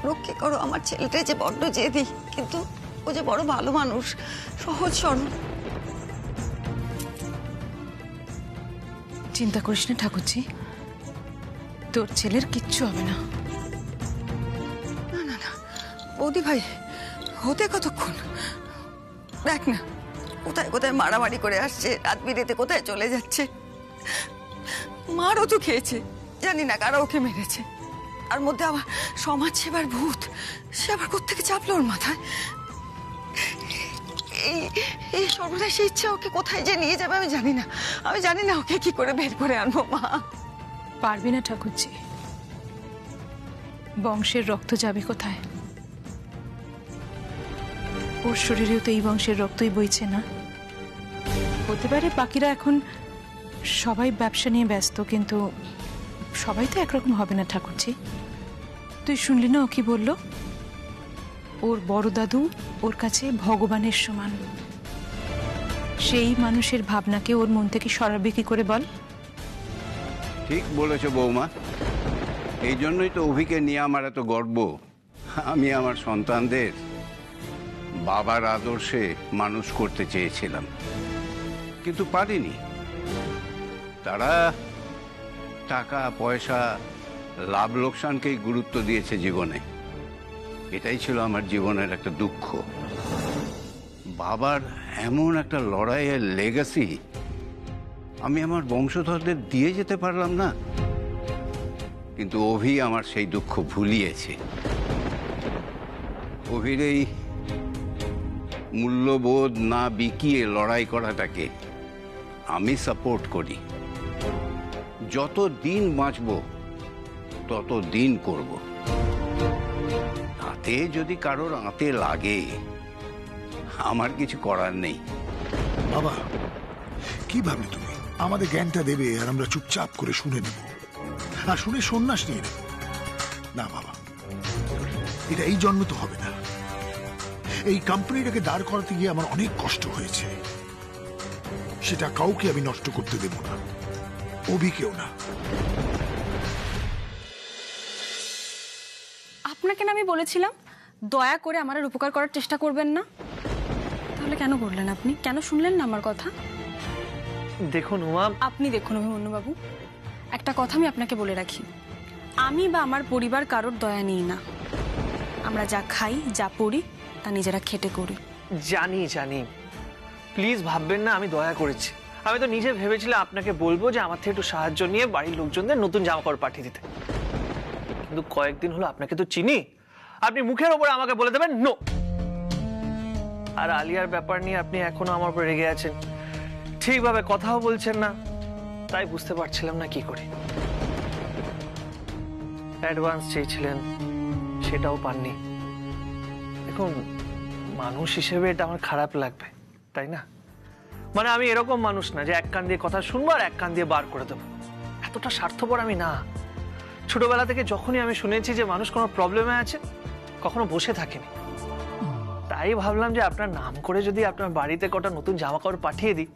রক্ষে করো। আমার ছেলেটাই যে বড্ড জেদি, কিন্তু ও যে বড় ভালো মানুষ, সহজ সরল। চিন্তা করিস না ঠাকুরজি, তোর ছেলের কিচ্ছু হবে না। না না না বৌদি ভাই, হতে কতক্ষণ? দেখ না কোথায় কোথায় মারামারি করে আসছে, রাত বিরেতে কোথায় চলে যাচ্ছে। মারও তো খেয়েছে, জানি না কারা ওকে মেরেছে। আর মধ্যে আবার সমাজ সেবার ভূত, সে আবার কোত্থেকে চাপলো ওর মাথায়। এই এই সর্বনাশী ইচ্ছা ওকে কোথায় যে নিয়ে যাবে আমি জানি না। আমি জানি না ওকে কি করে বের করে আনবো। মা পারবি না ঠাকুরজি, বংশের রক্ত যাবে কোথায়? ওর শরীরেও তো এই বংশের রক্তই বইছে না। হতে পারে বাকিরা এখন সবাই ব্যবসা নিয়ে ব্যস্ত, কিন্তু সবাই তো একরকম হবে না ঠাকুরজি। তুই শুনলি না ও কি বলল? ওর বড় দাদু ওর কাছে ভগবানের সমান। সেই মানুষের ভাবনাকে ওর মন থেকে সরাবে কি করে বল? ঠিক বলেছ বৌমা, এই জন্যই তো অভিকে নিয়ে আমার এত গর্ব। আমি আমার সন্তানদের বাবার আদর্শে মানুষ করতে চেয়েছিলাম, কিন্তু পারিনি। তারা টাকা পয়সা লাভ লোকসানকেই গুরুত্ব দিয়েছে জীবনে। এটাই ছিল আমার জীবনের একটা দুঃখ। বাবার এমন একটা লড়াইয়ের লেগাসি আমি আমার বংশধরদের দিয়ে যেতে পারলাম না। কিন্তু অভি আমার সেই দুঃখ ভুলিয়েছে। অভির এই মূল্যবোধ না বিকিয়ে লড়াই করাটাকে আমি সাপোর্ট করি। যত দিন বাঁচব তত দিন করব। তাতে যদি কারোর আঁতে লাগে আমার কিছু করার নেই। বাবা কি ভাবলে তুমি? আমাদের জ্ঞানটা দেবে আর আমরা চুপচাপ করে শুনে নেব, আর শুনে সন্ন্যাস নিয়ে নেব। না বাবা, এটা এই জন্ম তো হবে না। এই কোম্পানিটাকে দাঁড় করাতে গিয়ে আমার অনেক কষ্ট হয়েছে, সেটা কাউকে আমি নষ্ট করতে দেব না, অভিকেও না। আপনাকে না আমি বলেছিলাম দয়া করে আমার আর উপকার করার চেষ্টা করবেন না? তাহলে কেন করলেন আপনি? কেন শুনলেন না আমার কথা? দেখুন উমা, আপনি দেখুন অভিমন্যুবাবু, একটা কথা আমি আপনাকে বলে রাখি, আমি বা আমার পরিবার কারোর দয়া নিই না। আমরা যা খাই যা পড়ি তা নিজেরা খেটে করি। জানি জানি, প্লিজ ভাববেন না আমি দয়া করেছি। আমি তো নিজে ভেবেছিলাম আপনাকে বলবো যে আমার থেকে একটু সাহায্য নিয়ে বাড়ির লোকজনদের নতুন জামা কাপড় পাঠিয়ে দিতে, কিন্তু কয়েকদিন হলো আপনাকে তো চিনি, আপনি মুখের ওপরে আমাকে বলে দেবেন নো। আর আলিয়ার ব্যাপার নিয়ে আপনি এখনো আমার উপর রেগে আছেন, ঠিকভাবে কথাও বলছেন না, তাই বুঝতে পারছিলাম না কি করি। অ্যাডভান্স চেয়েছিলেন, সেটাও পাননি। দেখুন, মানুষ হিসেবে এটা আমার খারাপ লাগবে, তাই না? মানে আমি এরকম মানুষ না যে এক কান দিয়ে কথা শুনবো আর এক কান দিয়ে বার করে দেবো। এতটা স্বার্থপর আমি না। ছোটবেলা থেকে যখনই আমি শুনেছি যে মানুষ কোনো প্রবলেমে আছে, কখনো বসে থাকেনি। তাই ভাবলাম যে আপনার নাম করে যদি আপনার বাড়িতে কটা নতুন জামা কাপড় পাঠিয়ে দিই,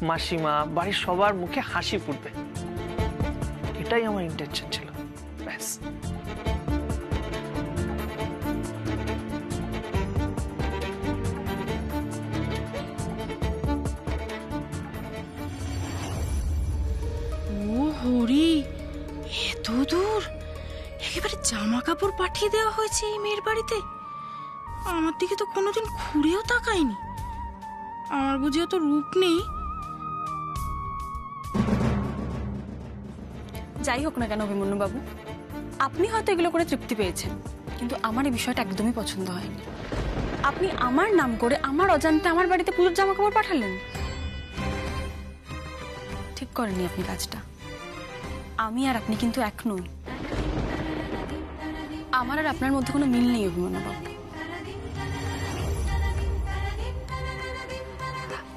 মাসিমা বাড়ির সবার মুখে হাসি ফুটবে। এটাই আমার ইন্টেনশন ছিল, ব্যাস। ও হরি, এত দূর একেবারে জামা কাপড় পাঠিয়ে দেওয়া হয়েছে এই মেয়ের বাড়িতে? আমার দিকে তো কোনোদিন ঘুরেও তাকায়নি। আমার বুঝি অত রূপ নেই। যাই হোক না কেন অভিমন্যুবাবু, আপনি হয়তো এগুলো করে তৃপ্তি পেয়েছেন, কিন্তু আমার এই বিষয়টা একদমই পছন্দ হয়নি। আপনি আমার নাম করে আমার অজান্তে আমার বাড়িতে পুজোর জামা কাপড় পাঠালেন। ঠিক করেননি আপনি কাজটা। আমি আর আপনি কিন্তু এক নই। আমার আর আপনার মধ্যে কোনো মিল নেই অভিমন্যুবাবু।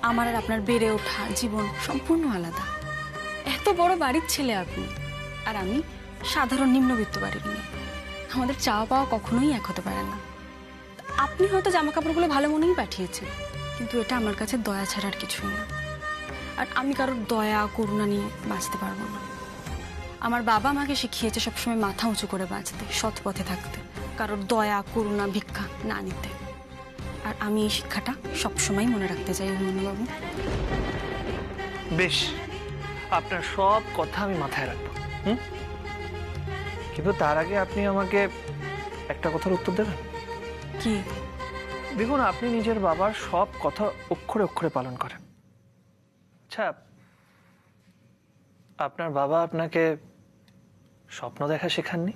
আমার আর আপনার বেড়ে ওঠা জীবন সম্পূর্ণ আলাদা। এত বড় বাড়ির ছেলে আপনি, আর আমি সাধারণ নিম্নবিত্ত বাড়ির মেয়ে। আমাদের চাওয়া পাওয়া কখনোই এক হতে পারে না। আপনি হয়তো জামা কাপড়গুলো ভালো মনেই পাঠিয়েছেন, কিন্তু এটা আমার কাছে দয়া ছাড়া আর কিছুই না। আর আমি কারোর দয়া করুণা নিয়ে বাঁচতে পারবো না। আমার বাবা আমাকে শিখিয়েছে সবসময় মাথা উঁচু করে বাঁচতে, সৎ পথে থাকতে। কারোর দয়া করুণা ভিক্ষা না নিতে। আর আমি এই শিক্ষাটা সবসময় মনে রাখতে চাই অভিমন্যুবাবু। বেশ, আপনার সব কথা আমি মাথায় রাখবো। কিন্তু তার আগে আপনি আমাকে একটা কথার উত্তর দেবেন? কি? দেখুন, আপনি নিজের বাবার সব কথা অক্ষরে অক্ষরে পালন করেন। আচ্ছা, আপনার বাবা আপনাকে স্বপ্ন দেখা শেখাননি?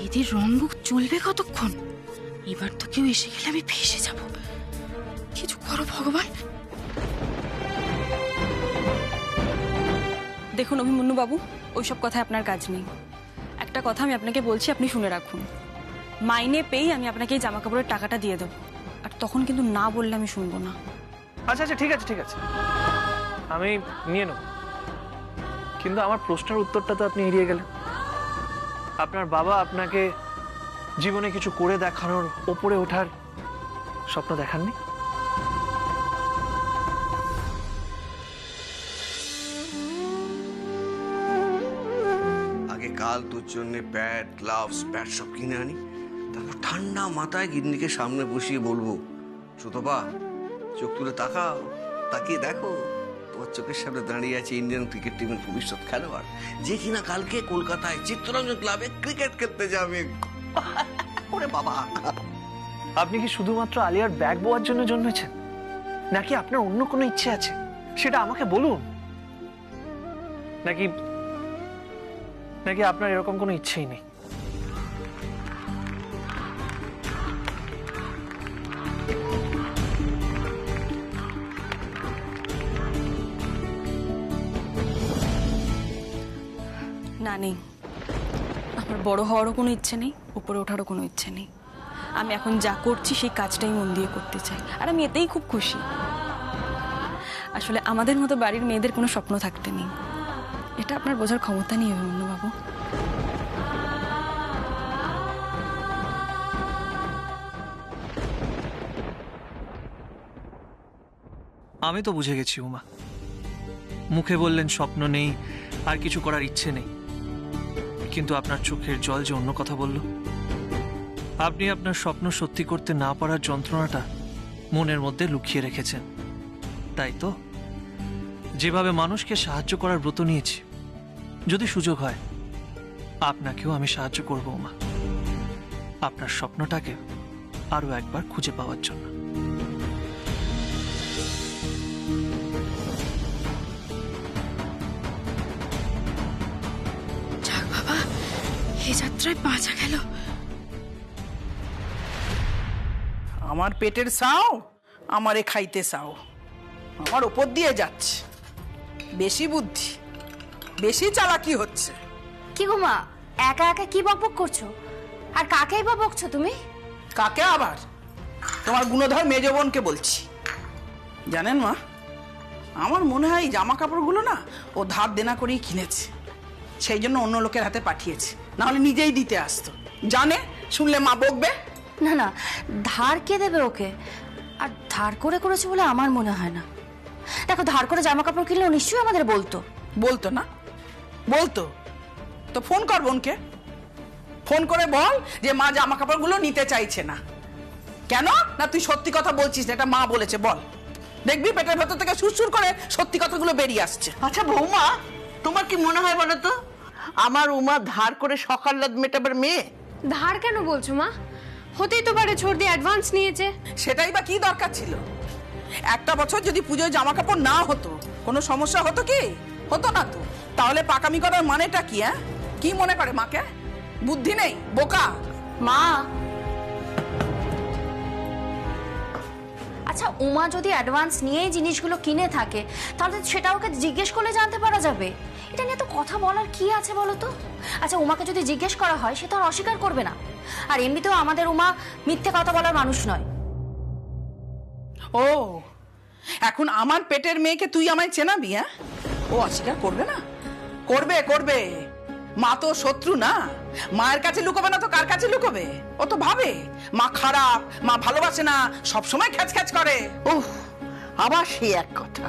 এদের রংবুক চলবে কতক্ষণ? এবার তো কেউ এসে গেলে আমি ফেসে যাব। কিছু করো ভগবান। দেখুন অভিমন্যুবাবু, ওইসব কথায় আপনার কাজ নেই। একটা কথা আমি আপনাকে বলছি, আপনি শুনে রাখুন। মাইনে পেয়েই আমি আপনাকে এই জামা কাপড়ের টাকাটা দিয়ে দেবো। আর তখন কিন্তু না বললে আমি শুনবো না। আচ্ছা আচ্ছা, ঠিক আছে ঠিক আছে, আমি নিয়ে নেব। কিন্তু আমার প্রশ্নের উত্তরটা তো আপনি এড়িয়ে গেলেন। আপনার বাবা আপনাকে জীবনে কিছু করে দেখানোর, ওপরে ওঠার স্বপ্ন দেখাননি? আগে কাল তোর জন্য ব্যাট, গ্লাভস, ব্যাট সব কিনে আনি, তারপর ঠান্ডা মাথায় গিন্নিকে সামনে বসিয়ে বলবো, সুতপা চোখ তুলে তাকাও, তাকিয়ে দেখো তোমার চোখের সামনে দাঁড়িয়ে আছে ইন্ডিয়ান ক্রিকেট টিমের ভবিষ্যৎ খেলোয়াড়, যে কিনা কালকে কলকাতায় চিত্তরঞ্জন ক্লাবে ক্রিকেট খেলতে যাবে। ওরে বাবা! আপনি কি শুধুমাত্র আলিয়ার ব্যাগ বোয়ার জন্য জন্মেছেন, নাকি আপনার অন্য কোনো ইচ্ছে আছে? সেটা আমাকে বলুন। নাকি নাকি আপনার এরকম কোনো ইচ্ছেই নেই? না, নেই। আমার বড় হওয়ারও কোনো ইচ্ছে নেই, উপরে ওঠারও কোনো ইচ্ছে নেই। আমি এখন যা করছি সেই কাজটাই মন দিয়ে করতে চাই, আর আমি এতেই খুব খুশি। আসলে আমাদের মতো বাড়ির মেয়েদের কোনো স্বপ্ন থাকতে নেই, এটা আপনার বোঝার ক্ষমতা নেই অভিমন্যুবাবু। আমি তো বুঝে গেছি উমা। মুখে বললেন স্বপ্ন নেই, আর কিছু করার ইচ্ছে নেই, কিন্তু আপনার চোখের জল যে অন্য কথা বলল। আপনি আপনার স্বপ্ন সত্যি করতে না পারার যন্ত্রণাটা মনের মধ্যে লুকিয়ে রেখেছেন, তাই তো? যেভাবে মানুষকে সাহায্য করার ব্রত নিয়েছি, যদি সুযোগ হয় আপনাকেও আমি সাহায্য করব উমা, আপনার স্বপ্নটাকে আরো একবার খুঁজে পাওয়ার জন্য। যাক বাবা, এ যাত্রায় বাঁচা গেল। আমার পেটের সাও আমারে খাইতে চাও, আমার ওপর দিয়ে যাচ্ছে। বেশি বুদ্ধি, বেশি চালাকি হচ্ছে। কি গো মা, একা একা কি বকবক করছো? আর কাকেই বা বকছো তুমি? কাকে আবার? তোমার গুণধর মেজ বোনকে বলছি। জানেন মা, আমার মনে হয় এই জামা কাপড়গুলো না ও ধার দেনা করেই কিনেছে, সেই জন্য অন্য লোকের হাতে পাঠিয়েছে, না হলে নিজেই দিতে আসতো। জানে, শুনলে মা বকবে। না না, ধার কে দেবে ওকে? আর ধার করে করেছে বলে আমার মনে হয় না। দেখো, ধার করে জামা কাপড় কিনলেও নিশ্চয়ই আমাদের বলতো। বলতো না? বলতো তো ফোন কর বোনকে, ফোন করে বল যে মা জামা কাপড়গুলো নিতে চাইছে না। কেন না তুই সত্যি কথা বলছিস, এটা মা বলেছে বল, দেখবি পেটের ভেতর থেকে সুরসুর করে সত্যি কথাগুলো বেরিয়ে আসছে। আচ্ছা বৌমা, তোমার কি মনে হয় বলো তো, আমার উমা ধার করে সকাল রাত মেটাবার মেয়ে? ধার কেন বলছো মা? হতেই তো পারে ছোট দিয়ে অ্যাডভান্স নিয়েছে। সেটাই বা কি দরকার ছিল? একটা বছর যদি পুজোয় জামা কাপড় না হতো, কোনো সমস্যা হতো কি? হতো না তো। তাহলে পাকামি করার মানেটা কি? কি মনে করে মাকে? বুদ্ধি নেই, বোকা মা। আচ্ছা, উমা যদি অ্যাডভান্স নিয়েই জিনিসগুলো কিনে থাকে, তাহলে সেটা ওকে জিজ্ঞেস করলে জানতে পারা যাবে। এটা নিয়ে তো কথা বলার কি আছে বলো তো? আচ্ছা, উমাকে যদি জিজ্ঞেস করা হয়, সে তো আর অস্বীকার করবে না। আর এমনিতেও আমাদের উমা মিথ্যে কথা বলার মানুষ নয়। ও, এখন আমার পেটের মেয়েকে তুই আমায় চেনাবি? ও অস্বীকার করবে না? করবে করবে, মা তো শত্রু না, মায়ের কাছে লুকোবে না তো কার কাছে লুকোবে? ও তো ভাবে মা খারাপ, মা ভালোবাসে না, সব সময় খ্যাচ খ্যাচ করে। উহ, আবার সেই এক কথা।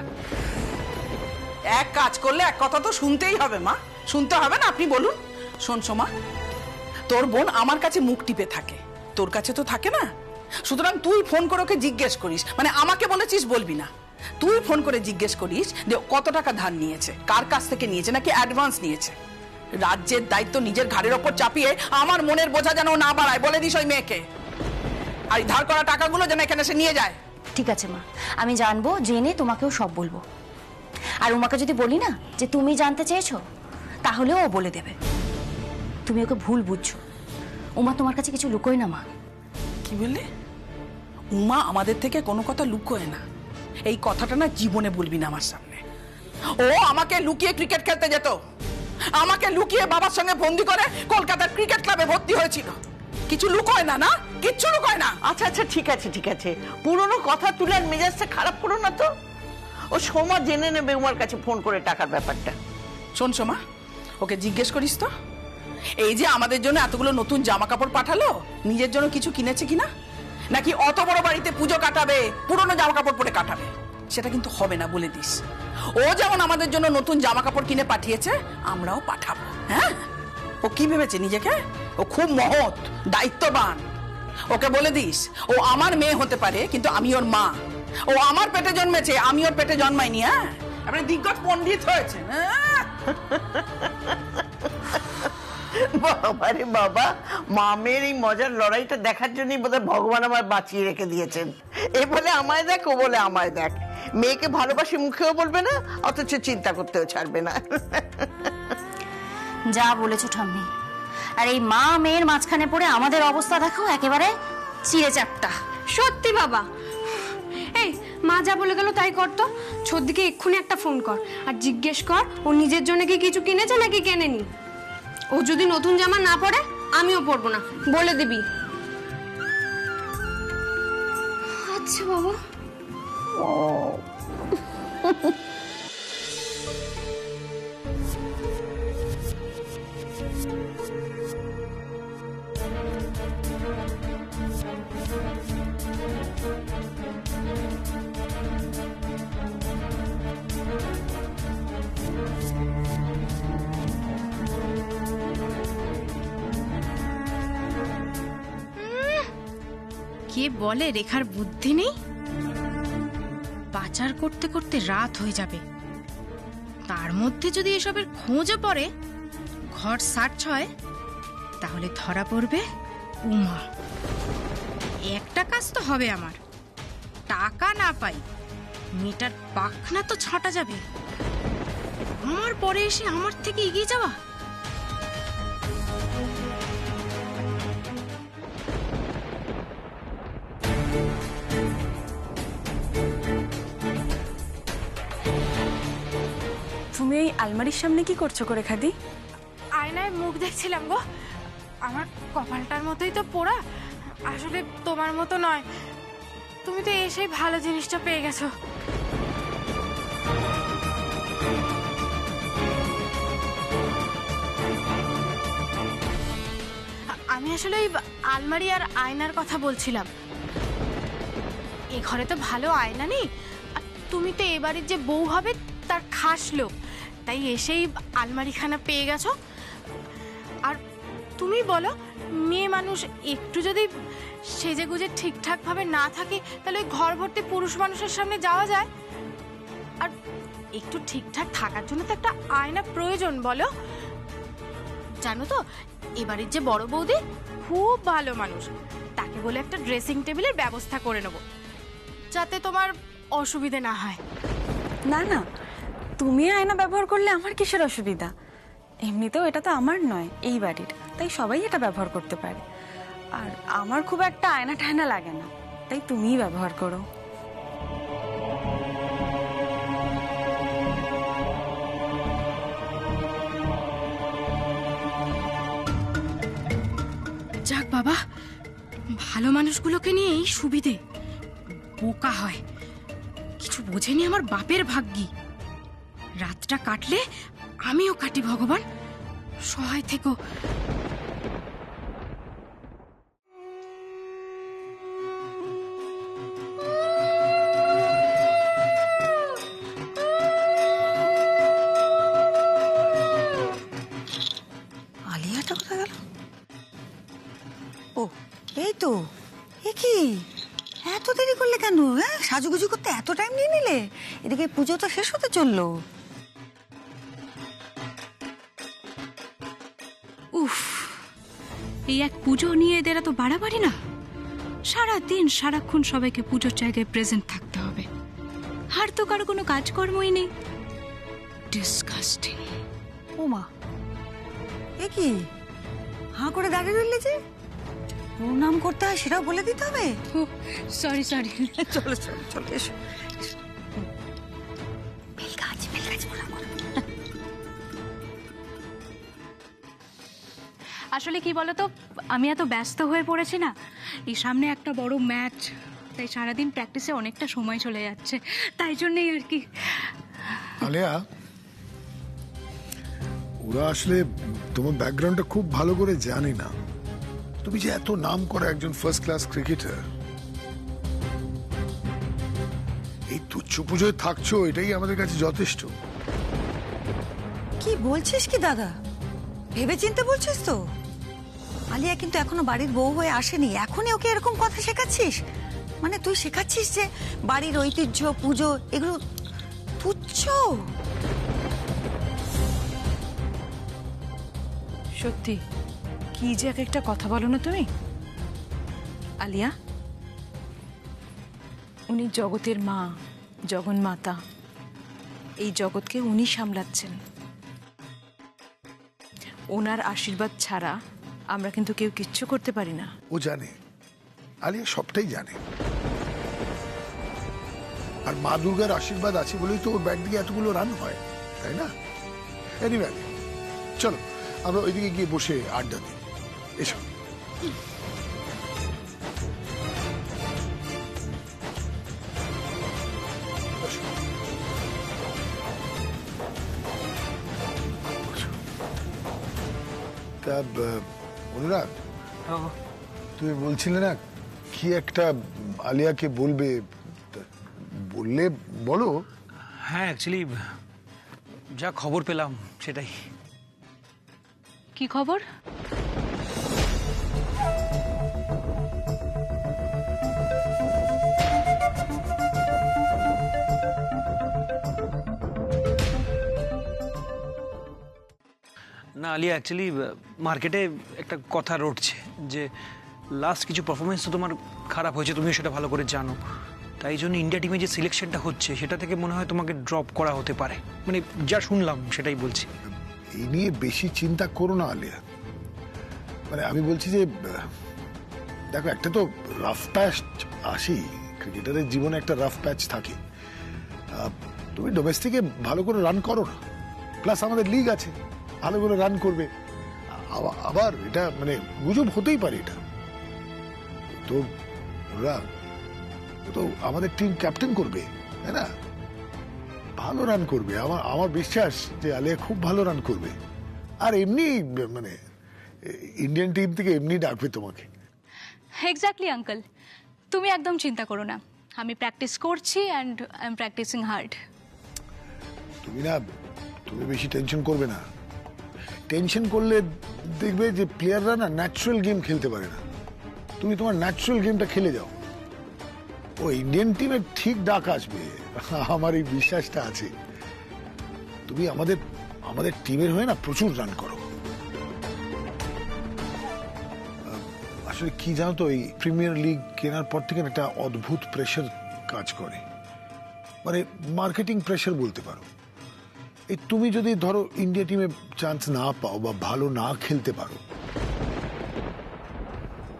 এক কাজ করলে এক কথা তো শুনতেই হবে মা, শুনতে হবে না? আপনি বলুন। শোন সোমা, তোর বোন আমার কাছে মুখ টিপে থাকে, তোর কাছে তো থাকে না। সুতরাং তুই ফোন করে ওকে জিজ্ঞেস করিস, মানে আমাকে বলেছিস বলবি না, তুই ফোন করে জিজ্ঞেস করিস যে কত টাকা ধার নিয়েছে, কার কাছ থেকে নিয়েছে, নাকি অ্যাডভান্স নিয়েছে। রাজ্যের দায়িত্ব নিজের ঘাড়ের ওপর চাপিয়ে আমার মনের বোঝা যেন না বাড়ায়, বলে দিস ওই মেয়েকে। আর ধার করা টাকাগুলো যেন এখানে সে নিয়ে যায়। ঠিক আছে মা, আমি জানবো, জেনে তোমাকেও সব বলবো। আর উমাকে যদি বলি না যে তুমি জানতে চেয়েছো, তাহলেও ও বলে দেবে। তুমি ওকে ভুল বুঝছো, উমা তোমার কাছে কিছু লুকোয় না মা। কি বললে? উমা আমাদের থেকে কোনো কথা লুকোয় না, এই কথাটা না জীবনে বলবি না আমার সামনে। ও আমাকে লুকিয়ে ক্রিকেট খেলতে যেত, আমাকে লুকিয়ে বাবার সঙ্গে বন্দি করে কলকাতার ক্রিকেট ক্লাবে ভর্তি হয়েছিল। কিছু লুকোয় না, না কিচ্ছু লুকোয় না। আচ্ছা আচ্ছা, ঠিক আছে ঠিক আছে, পুরনো কথা তুলে আর মেজাজটা খারাপ করো না তো। ও সোমা জেনে নেবে উমার কাছে ফোন করে টাকার ব্যাপারটা। শোন সোমা, ওকে জিজ্ঞেস করিস তো, এই যে আমাদের জন্য এতগুলো নতুন জামা কাপড় পাঠালো, নিজের জন্য কিছু কিনেছে কিনা, নাকি অত বড় বাড়িতে পুজো কাটাবে পুরনো জামা কাপড় পরে কাটাবে? সেটা কিন্তু হবে না, বলে দিস। ও যেমন আমাদের জন্য নতুন জামা কাপড় কিনে পাঠিয়েছে, আমরাও পাঠাবো। হ্যাঁ, ও কি ভেবেছে নিজেকে? ও খুব মহৎ, দায়িত্ববান। ওকে বলে দিস ও আমার মেয়ে হতে পারে, কিন্তু আমি ওর মা। ও আমার পেটে জন্মেছে, আমি ওর পেটে জন্মাইনি। হ্যাঁ, আপনি দিগ্গজ পণ্ডিত হয়েছে। বাবারে বাবা, মামের এই মজার লড়াইটা দেখার জন্যই বোধহয় ভগবান আমার বাঁচিয়ে রেখে দিয়েছেন। এ বলে আমায় দেখ, ও বলে আমায় দেখ। মেয়েকে ভালোবাসি মুখেও বলবে না, অথচ চিন্তা করতেও ছাড়বে না। যা বলেছো ঠাম্মি। আর এই মা মেয়ের মাঝখানে পড়ে আমাদের অবস্থা দেখো, একেবারে চিড়ে চ্যাপ্টা। সত্যি বাবা, এই মা যা বলে গেল তাই কর তো। ছোটদিকে এক্ষুনি একটা ফোন কর আর জিজ্ঞেস কর ও নিজের জন্য কি কিছু কিনেছে নাকি কেনেনি। ও যদি নতুন জামা না পরে, আমিও পরবো না, বলে দিবি। আচ্ছা বাবা। কে বলে রেখার বুদ্ধি নেই? পাচার করতে করতে রাত হয়ে যাবে, তার মধ্যে যদি এসবের খোঁজে পড়ে, ঘর সার্চ হয়, তাহলে ধরা পড়বে উমা। একটা কাজ তো হবে আমার, টাকা না পাই মেয়েটার পাখনা তো ছাঁটা যাবে। আমার পরে এসে আমার থেকে এগিয়ে যাওয়া। তুমি এই আলমারির সামনে কি করছো করে খাদি? আয়নায় মুখ দেখছিলাম গো। আমার কপালটার মতোই তো পোড়া, আসলে তোমার মতো নয়। তুমি তো এসেই ভালো জিনিসটা পেয়ে গেছো। আমি আসলে ওই আলমারি আর আয়নার কথা বলছিলাম। এ ঘরে তো ভালো আয়না নেই, আর তুমি তো এ বাড়ির যে বউ হবে তার খাস লোক, তাই এসেই আলমারিখানা পেয়ে গেছো। আর তুমি বলো, মেয়ে মানুষ একটু যদি সেজে গুজে ঠিকঠাক ভাবে না থাকে, তাহলে ওই ঘর ভর্তি পুরুষ মানুষের সামনে যাওয়া যায়? আর একটু ঠিকঠাক থাকার জন্য তো একটা আয়না প্রয়োজন, বলো? জানো তো, এবারের যে বড় বৌদি খুব ভালো মানুষ, তাকে বলে একটা ড্রেসিং টেবিলের ব্যবস্থা করে নেব, যাতে তোমার অসুবিধে না হয়। না না, তুমি আয়না ব্যবহার করলে আমার কিসের অসুবিধা? এমনিতেও এটা তো আমার নয়, এই বাড়ির, তাই সবাই এটা ব্যবহার করতে পারে। আর আমার খুব একটা আয়না টায়না লাগে না, তাই তুমিই ব্যবহার করো। যাক বাবা, ভালো মানুষগুলোকে নিয়ে এই সুবিধে। বোকা হয়, কিছু বোঝেনি আমার বাপের ভাগ্যি। রাতটা কাটলে আমিও কাটি ভগবান, সহায় থেকো। আলিয়াটা কোথায় গেল? ও এই তো, এ কি এত দেরি করলে কেন? হ্যাঁ, সাজুগুজু করতে এত টাইম নিয়ে নিলে? এদিকে পুজো তো শেষ হতে চললো। উফ, এই এক পুজো নিয়ে এদের এত বাড়াবাড়ি না। সারাদিন সারাক্ষণ সবাইকে পুজোর জায়গায় প্রেজেন্ট থাকতে হবে, আর তো কারো কোনো কাজকর্মই নেই। ডিসকাস্টিং। ও মা, এ কি হাঁ করে দাঁড়িয়ে রইলে যে? প্রণাম করতে হয় সেটাও বলে দিতে হবে? Sorry sorry. চলো চলো চলো, এসো। বেল গাছ প্রণাম করো। আসলে কি বলতো, আমি এত ব্যস্ত হয়ে পড়েছি না, এই সামনে একটা বড় ম্যাচ, তাই সারাদিন প্র্যাকটিসে অনেকটা সময় চলে যাচ্ছে, তাই জন্যই আর কি। আলিয়া, ওরা আসলে তোমার ব্যাকগ্রাউন্ডটা খুব ভালো করে জানে না। তুমি যে এত নাম করা একজন ফার্স্ট ক্লাস ক্রিকেটার, এই তুচ্ছ পুজোয় থাকছো, এটাই আমাদের কাছে যথেষ্ট। কি বলছিস কি দাদা? ভেবে চিন্তে বলছিস তো? আলিয়া কিন্তু এখনো বাড়ির বউ হয়ে আসেনি, এখনই ওকে এরকম কথা শেখাচ্ছিস? মানে তুই শেখাচ্ছিস যে বাড়ির ঐতিহ্য, পুজো এগুলো তুচ্ছ? সত্যি কি যে এক একটা কথা বলো না তুমি। আলিয়া, উনি জগতের মা, জগন্মাতা, এই জগৎকে উনি সামলাচ্ছেন। ওনার আশীর্বাদ ছাড়া আমরা কিন্তু কেউ কিচ্ছু করতে পারি না। ও জানে, আলিয়া সবটাই জানে। আর মা দুর্গার আশীর্বাদ আছে বলেই তো ওর ব্যাট দিকে এতগুলো রান হয়, তাই না? এনিওয়ে, চলো আমরা ওইদিকে গিয়ে বসে আড্ডা দিই। এসো। তা অনুরাগ, তুমি বলছিলে না কি একটা আলিয়াকে বলবে, বললে বলো। হ্যাঁ, অ্যাকচুয়ালি যা খবর পেলাম সেটাই। কি খবর? না আলিয়া, অ্যাকচুয়ালি মার্কেটে একটা কথা রটছে যে লাস্ট কিছু পারফরমেন্স তো তোমার খারাপ হয়েছে, তুমিও সেটা ভালো করে জানো। তাই জন্য ইন্ডিয়া টিমে যে সিলেকশনটা হচ্ছে সেটা থেকে মনে হয় তোমাকে ড্রপ করা হতে পারে, মানে যা শুনলাম সেটাই বলছি। এই নিয়ে বেশি চিন্তা করো না আলিয়া। মানে আমি বলছি যে দেখো, একটা তো রাফ প্যাচ আসি, ক্রিকেটারের জীবনে একটা রাফ প্যাচ থাকে। তুমি ডোমেস্টিকে ভালো করে রান করো না, প্লাস আমাদের লিগ আছে, ভালো করে রান করবে। আবার এটা মানে গুজব হতেই পারে, এটা তো ওরা তো আমাদের টিম ক্যাপ্টেন করবে, তাই না? ভালো রান করবে, আমার বিশ্বাস যে আলিয়া খুব ভালো রান করবে। আর এমনি মানে ইন্ডিয়ান টিম থেকে এমনি ডাকবে তোমাকে। এক্স্যাক্টলি আঙ্কেল, তুমি একদম চিন্তা করো না, আমি প্র্যাকটিস করছি and I am practising hard. তুমি বেশি টেনশন করবে না। টেনশন করলে দেখবে যে প্লেয়াররা না ন্যাচারাল গেম খেলতে পারে না। তুমি তোমার ন্যাচারাল গেমটা খেলে যাও, ও ইন্ডিয়ান টিমের ঠিক ডাক আসবে, আমার এই বিশ্বাসটা আছে। তুমি আমাদের টিমের হয়ে না প্রচুর রান করো। আসলে কি জানো তো, এই প্রিমিয়ার লিগ কেনার পর থেকে একটা অদ্ভুত প্রেশার কাজ করে, মানে মার্কেটিং প্রেশার বলতে পারো। এই তুমি যদি ধরো ইন্ডিয়া টিমে চান্স না পাও বা ভালো না খেলতে পারো,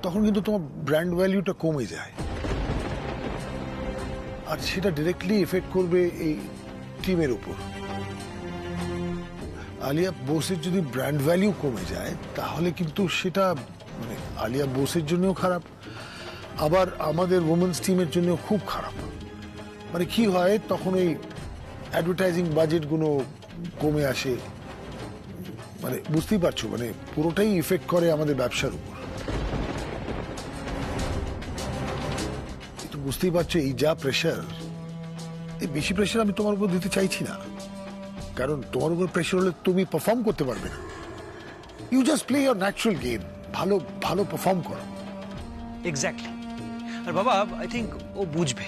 তখন কিন্তু তোমার ব্র্যান্ড ভ্যালিউটা কমে যায়, আর সেটা ডিরেক্টলি এফেক্ট করবে এই টিমের উপর। আলিয়া বোসের যদি ব্র্যান্ড ভ্যালিউ কমে যায়, তাহলে কিন্তু সেটা মানে আলিয়া বোসের জন্যও খারাপ, আবার আমাদের ওমেন্স টিমের জন্যও খুব খারাপ। মানে কি হয়, তখন ওই অ্যাডভার্টাইজিং বাজেটগুলো কমে আসে, মানে বুঝতেই পারছো, মানে পুরোটাই ইফেক্ট করে আমাদের ব্যবসার উপর। কিন্তু বুঝতেই পারছো এই যা প্রেশার, এই বেশি প্রেশার আমি তোমার উপর দিতে চাইছি না, কারণ তোমার উপর প্রেশার হলে তুমি পারফর্ম করতে পারবে না। You just play your natural game, ভালো ভালো পারফর্ম করো। এক্স্যাক্টলি। আর বাবা আই থিঙ্ক ও বুঝবে,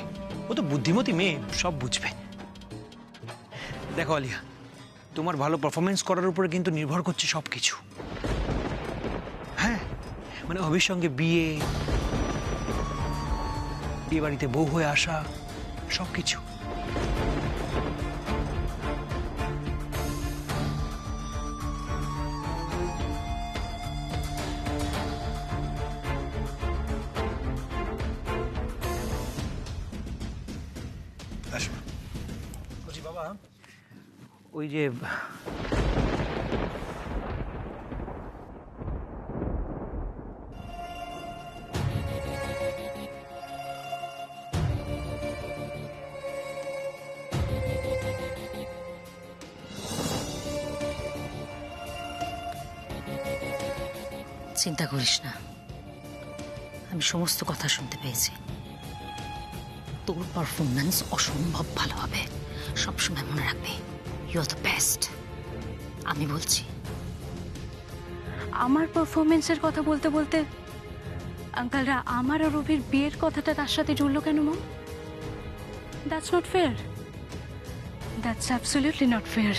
ও তো বুদ্ধিমতী মেয়ে, সব বুঝবে। দেখো আলিয়া, তোমার ভালো পারফরমেন্স করার উপরে কিন্তু নির্ভর করছে সব কিছু। হ্যাঁ, মানে অভির সঙ্গে বিয়ে বাড়িতে বউ হয়ে আসা, সব কিছু। আসো বলছি বাবা, ওই যে চিন্তা করিস না, আমি সমস্ত কথা শুনতে পেয়েছি। তোর পারফরমেন্স অসম্ভব ভালো হবে, সবসময় মনে রাখবি, ইউ আর দ্য বেস্ট। আমি বলছি। আমার পারফরমেন্সের কথা বলতে বলতে আঙ্কালরা আমার আর রবির বিয়ের কথাটা তার সাথে জুড়লো কেন mom? That's not fair, that's absolutely not fair.